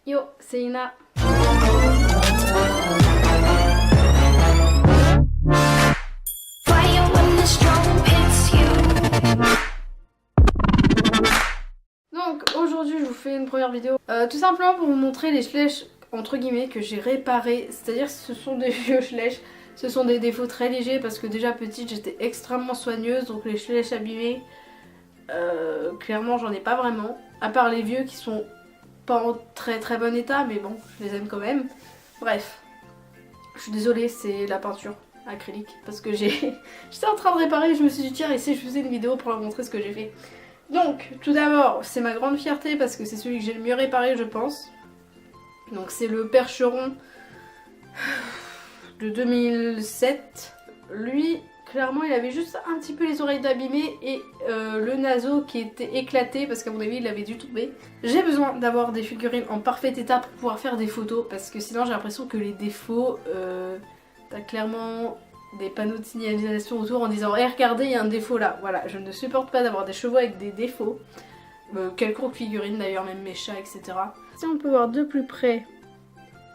Yo, c'est Ina. Donc aujourd'hui je vous fais une première vidéo tout simplement pour vous montrer les schlèches entre guillemets que j'ai réparées. C'est-à-dire ce sont des vieux schlèches, ce sont des défauts très légers parce que déjà petite j'étais extrêmement soigneuse, donc les schlèches abîmés clairement j'en ai pas vraiment. À part les vieux qui sont pas en très très bon état, mais bon je les aime quand même. Bref, je suis désolée, c'est la peinture acrylique parce que j'étais en train de réparer, je me suis dit tiens et si je faisais une vidéo pour leur montrer ce que j'ai fait. Donc tout d'abord c'est ma grande fierté parce que c'est celui que j'ai le mieux réparé je pense. Donc c'est le Percheron de 2007. Lui clairement il avait juste un petit peu les oreilles d'abîmées et le naseau qui était éclaté parce qu'à mon avis il avait dû tomber. J'ai besoin d'avoir des figurines en parfait état pour pouvoir faire des photos parce que sinon j'ai l'impression que les défauts t'as clairement des panneaux de signalisation autour en disant hey, regardez il y a un défaut là. Voilà, je ne supporte pas d'avoir des chevaux avec des défauts. Quelconque figurine d'ailleurs, même mes chats etc. Si on peut voir de plus près,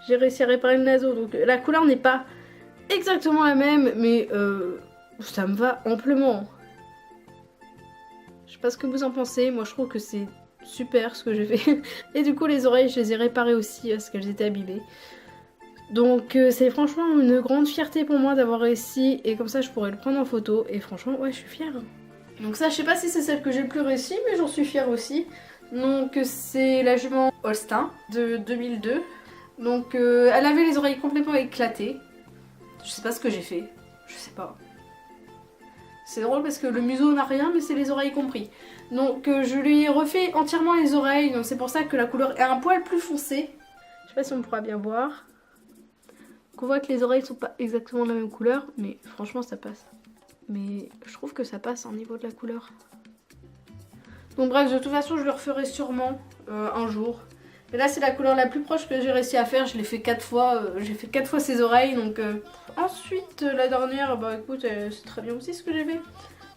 j'ai réussi à réparer le naseau. Donc la couleur n'est pas exactement la même mais ça me va amplement. Je sais pas ce que vous en pensez, moi je trouve que c'est super ce que j'ai fait. Et du coup les oreilles je les ai réparées aussi parce qu'elles étaient abîmées. Donc c'est franchement une grande fierté pour moi d'avoir réussi et comme ça je pourrais le prendre en photo et franchement ouais je suis fière. Donc ça je sais pas si c'est celle que j'ai le plus réussi mais j'en suis fière aussi. Donc c'est la jument Holstein de 2002. Donc elle avait les oreilles complètement éclatées. Je sais pas ce que j'ai fait, je sais pas. C'est drôle parce que le museau n'a rien mais c'est les oreilles compris. Donc je lui ai refait entièrement les oreilles donc c'est pour ça que la couleur est un poil plus foncée. Je sais pas si on pourra bien voir. Donc on voit que les oreilles sont pas exactement de la même couleur mais franchement ça passe. Mais je trouve que ça passe au niveau de la couleur. Donc bref de toute façon je le referai sûrement un jour. Mais là c'est la couleur la plus proche que j'ai réussi à faire, je l'ai fait 4 fois, j'ai fait 4 fois ses oreilles donc... Ensuite la dernière, bah écoute c'est très bien aussi ce que j'ai fait.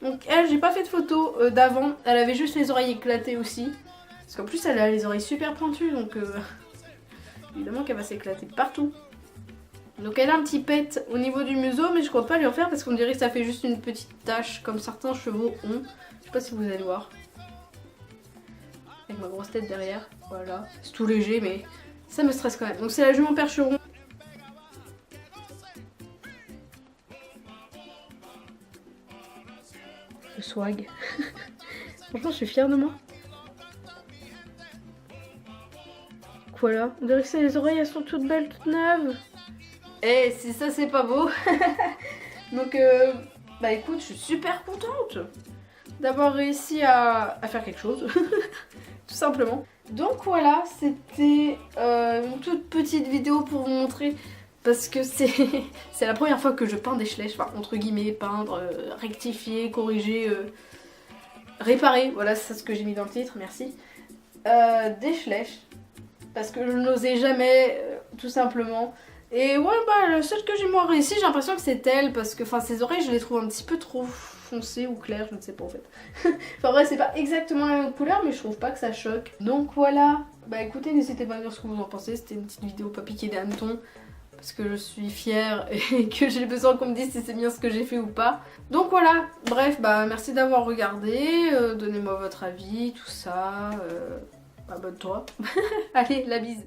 Donc elle j'ai pas fait de photo d'avant, elle avait juste les oreilles éclatées aussi. Parce qu'en plus elle a les oreilles super pointues donc évidemment qu'elle va s'éclater partout. Donc elle a un petit pet au niveau du museau mais je compte pas lui en faire parce qu'on dirait que ça fait juste une petite tache comme certains chevaux ont. Je sais pas si vous allez voir. Avec ma grosse tête derrière, voilà. C'est tout léger mais ça me stresse quand même. Donc c'est la jument Percheron. Le swag. Franchement je suis fière de moi. Voilà, on dirait que les oreilles elles sont toutes belles, toutes neuves. Eh si ça c'est pas beau. Donc bah écoute je suis super contente d'avoir réussi à faire quelque chose. Tout simplement. Donc voilà, c'était une toute petite vidéo pour vous montrer parce que c'est la première fois que je peins des schlèches, enfin entre guillemets, peindre, rectifier, corriger, réparer, voilà c'est ce que j'ai mis dans le titre, merci. Des schlèches, parce que je n'osais jamais, tout simplement. Et ouais bah le seul que j'ai moins réussi, j'ai l'impression que c'est elle, parce que enfin ses oreilles je les trouve un petit peu trop foncé ou clair, je ne sais pas en fait. Enfin vrai c'est pas exactement la même couleur mais je trouve pas que ça choque. Donc voilà, bah écoutez n'hésitez pas à me dire ce que vous en pensez, c'était une petite vidéo pas piquée des hannetons parce que je suis fière et que j'ai besoin qu'on me dise si c'est bien ce que j'ai fait ou pas. Donc voilà, bref bah merci d'avoir regardé, donnez-moi votre avis, tout ça, abonne-toi. Allez la bise.